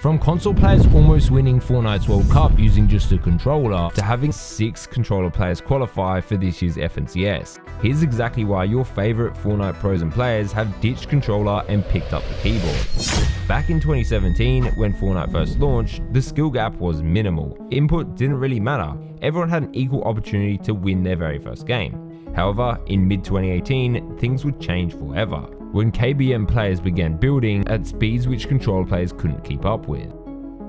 From console players almost winning Fortnite's World Cup using just a controller, to having 6 controller players qualify for this year's FNCS. Here's exactly why your favorite Fortnite pros and players have ditched controller and picked up the keyboard. Back in 2017, when Fortnite first launched, the skill gap was minimal. Input didn't really matter. Everyone had an equal opportunity to win their very first game. However, in mid-2018, things would change forever, when KBM players began building at speeds which controller players couldn't keep up with.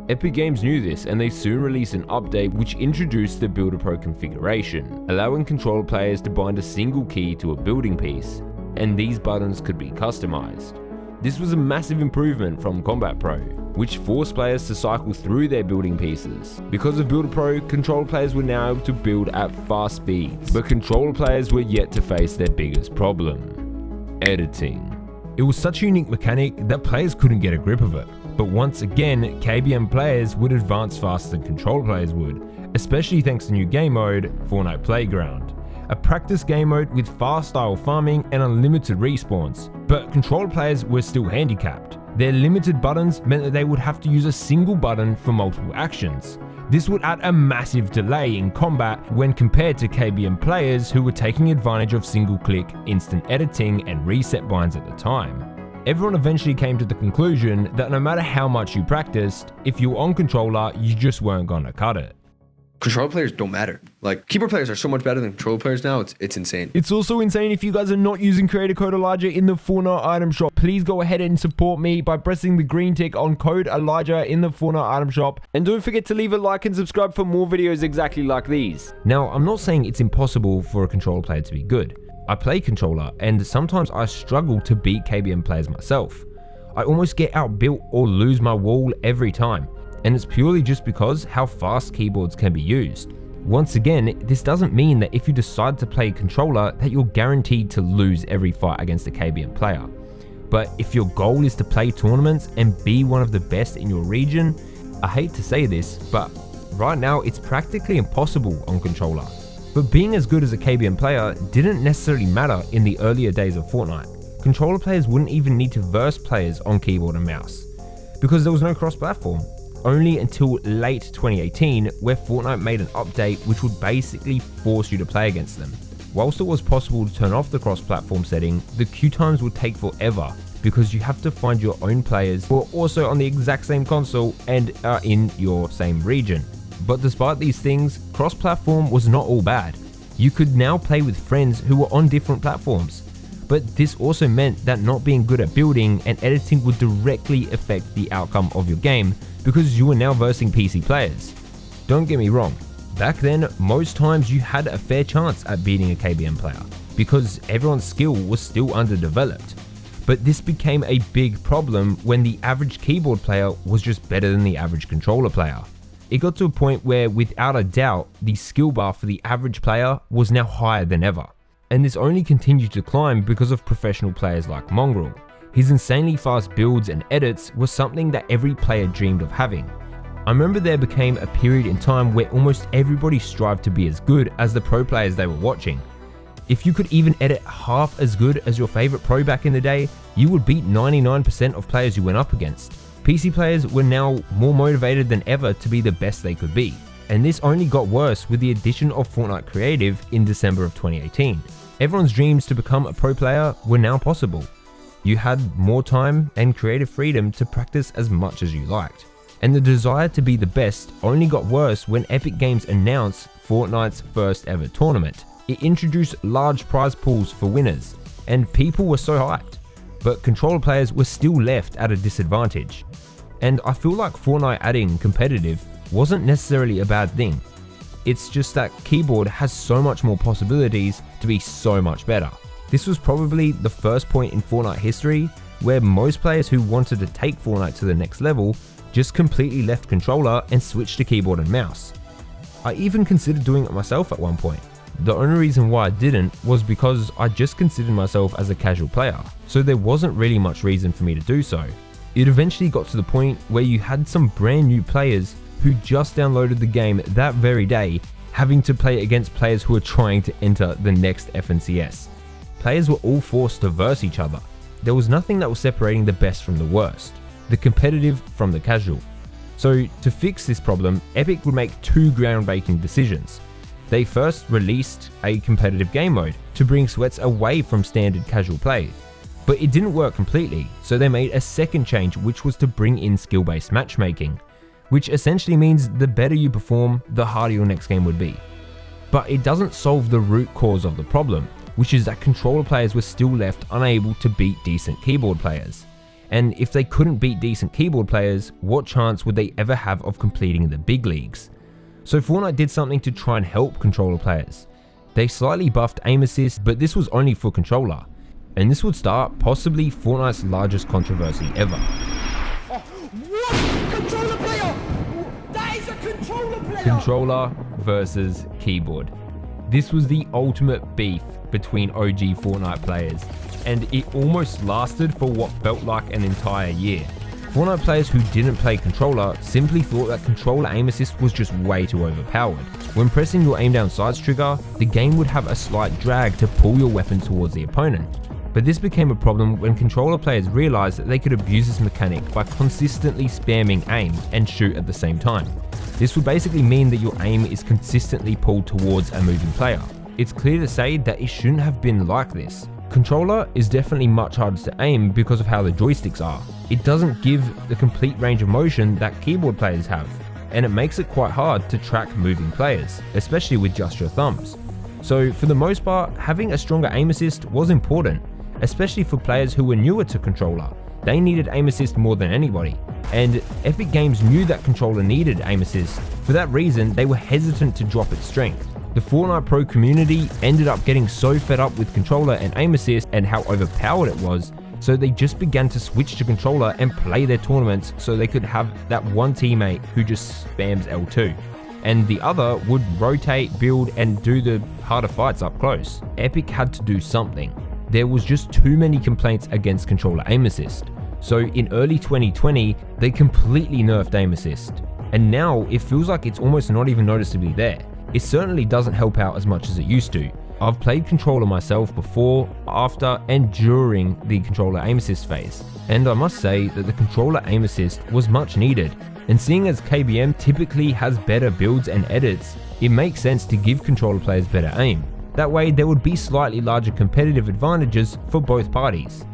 Epic Games knew this, and they soon released an update which introduced the Builder Pro configuration, allowing controller players to bind a single key to a building piece, and these buttons could be customized. This was a massive improvement from Combat Pro, which forced players to cycle through their building pieces. Because of Builder Pro, controller players were now able to build at fast speeds, but controller players were yet to face their biggest problem: editing. It was such a unique mechanic that players couldn't get a grip of it. But once again, KBM players would advance faster than controller players would, especially thanks to new game mode, Fortnite Playground. A practice game mode with fast style farming and unlimited respawns, but controller players were still handicapped. Their limited buttons meant that they would have to use a single button for multiple actions. This would add a massive delay in combat when compared to KBM players who were taking advantage of single click, instant editing and reset binds at the time. Everyone eventually came to the conclusion that no matter how much you practiced, if you were on controller, you just weren't gonna cut it. Controller players don't matter. Like, keyboard players are so much better than controller players now, it's insane. It's also insane if you guys are not using creator code Elijah in the Fortnite item shop. Please go ahead and support me by pressing the green tick on code Elijah in the Fortnite item shop. And don't forget to leave a like and subscribe for more videos exactly like these. Now, I'm not saying it's impossible for a controller player to be good. I play controller, and sometimes I struggle to beat KBM players myself. I almost get outbuilt or lose my wall every time, and it's purely just because how fast keyboards can be used. Once again, this doesn't mean that if you decide to play controller that you're guaranteed to lose every fight against a KBM player. But if your goal is to play tournaments and be one of the best in your region, I hate to say this, but right now it's practically impossible on controller. But being as good as a KBM player didn't necessarily matter in the earlier days of Fortnite. Controller players wouldn't even need to verse players on keyboard and mouse, because there was no cross-platform. Only until late 2018, where Fortnite made an update which would basically force you to play against them. Whilst it was possible to turn off the cross-platform setting, the queue times would take forever, because you have to find your own players who are also on the exact same console and are in your same region. But despite these things, cross-platform was not all bad. You could now play with friends who were on different platforms. But this also meant that not being good at building and editing would directly affect the outcome of your game, because you were now versing PC players. Don't get me wrong, back then most times you had a fair chance at beating a KBM player, because everyone's skill was still underdeveloped. But this became a big problem when the average keyboard player was just better than the average controller player. It got to a point where, without a doubt, the skill bar for the average player was now higher than ever. And this only continued to climb because of professional players like Mongrel. His insanely fast builds and edits was something that every player dreamed of having. I remember there became a period in time where almost everybody strived to be as good as the pro players they were watching. If you could even edit half as good as your favorite pro back in the day, you would beat 99% of players you went up against. PC players were now more motivated than ever to be the best they could be, and this only got worse with the addition of Fortnite Creative in December of 2018. Everyone's dreams to become a pro player were now possible. You had more time and creative freedom to practice as much as you liked. And the desire to be the best only got worse when Epic Games announced Fortnite's first ever tournament. It introduced large prize pools for winners, and people were so hyped. But controller players were still left at a disadvantage. And I feel like Fortnite adding competitive wasn't necessarily a bad thing. It's just that keyboard has so much more possibilities to be so much better. This was probably the first point in Fortnite history where most players who wanted to take Fortnite to the next level just completely left controller and switched to keyboard and mouse. I even considered doing it myself at one point. The only reason why I didn't was because I just considered myself as a casual player, so there wasn't really much reason for me to do so. It eventually got to the point where you had some brand new players who just downloaded the game that very day having to play against players who were trying to enter the next FNCS. Players were all forced to verse each other. There was nothing that was separating the best from the worst, the competitive from the casual. So to fix this problem, Epic would make two groundbreaking decisions. They first released a competitive game mode to bring sweats away from standard casual play, but it didn't work completely, so they made a second change, which was to bring in skill-based matchmaking, which essentially means the better you perform, the harder your next game would be. But it doesn't solve the root cause of the problem, which is that controller players were still left unable to beat decent keyboard players. And if they couldn't beat decent keyboard players, what chance would they ever have of completing the big leagues? So Fortnite did something to try and help controller players. They slightly buffed aim assist, but this was only for controller. And this would start possibly Fortnite's largest controversy ever. Oh, what? Controller player! That is a controller player! Controller versus keyboard. This was the ultimate beef between OG Fortnite players, and it almost lasted for what felt like an entire year. Fortnite players who didn't play controller simply thought that controller aim assist was just way too overpowered. When pressing your aim down sights trigger, the game would have a slight drag to pull your weapon towards the opponent. But this became a problem when controller players realized that they could abuse this mechanic by consistently spamming aim and shoot at the same time. This would basically mean that your aim is consistently pulled towards a moving player. It's clear to say that it shouldn't have been like this. Controller is definitely much harder to aim because of how the joysticks are. It doesn't give the complete range of motion that keyboard players have, and it makes it quite hard to track moving players, especially with just your thumbs. So for the most part, having a stronger aim assist was important, especially for players who were newer to controller. They needed aim assist more than anybody, and Epic Games knew that controller needed aim assist. For that reason, they were hesitant to drop its strength. The Fortnite Pro community ended up getting so fed up with controller and aim assist and how overpowered it was, so they just began to switch to controller and play their tournaments so they could have that one teammate who just spams L2, and the other would rotate, build, and do the harder fights up close. Epic had to do something. There was just too many complaints against controller aim assist. So in early 2020, they completely nerfed aim assist, and now it feels like it's almost not even noticeably there. It certainly doesn't help out as much as it used to. I've played controller myself before, after, and during the controller aim assist phase, and I must say that the controller aim assist was much needed, and seeing as KBM typically has better builds and edits, it makes sense to give controller players better aim. That way there would be slightly larger competitive advantages for both parties.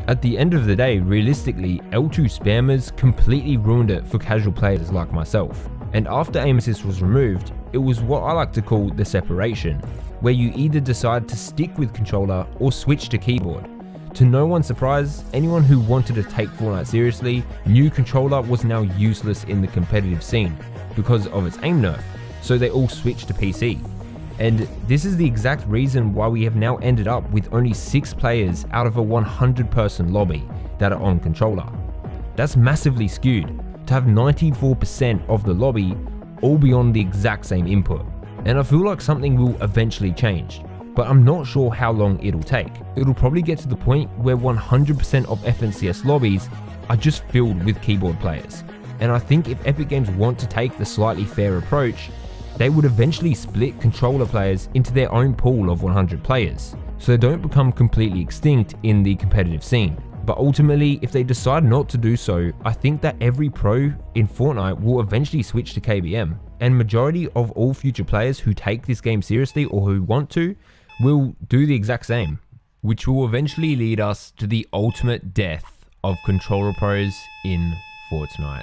At the end of the day, realistically, L2 spammers completely ruined it for casual players like myself. And after aim assist was removed, it was what I like to call the separation, where you either decide to stick with controller or switch to keyboard. To no one's surprise, anyone who wanted to take Fortnite seriously knew controller was now useless in the competitive scene because of its aim nerf, so they all switched to PC. And this is the exact reason why we have now ended up with only 6 players out of a 100-person lobby that are on controller. That's massively skewed, to have 94% of the lobby all be on the exact same input. And I feel like something will eventually change, but I'm not sure how long it'll take. It'll probably get to the point where 100% of FNCS lobbies are just filled with keyboard players. And I think if Epic Games want to take the slightly fair approach, they would eventually split controller players into their own pool of 100 players, so they don't become completely extinct in the competitive scene. But ultimately, if they decide not to do so, I think that every pro in Fortnite will eventually switch to KBM, and majority of all future players who take this game seriously or who want to will do the exact same, which will eventually lead us to the ultimate death of controller pros in Fortnite.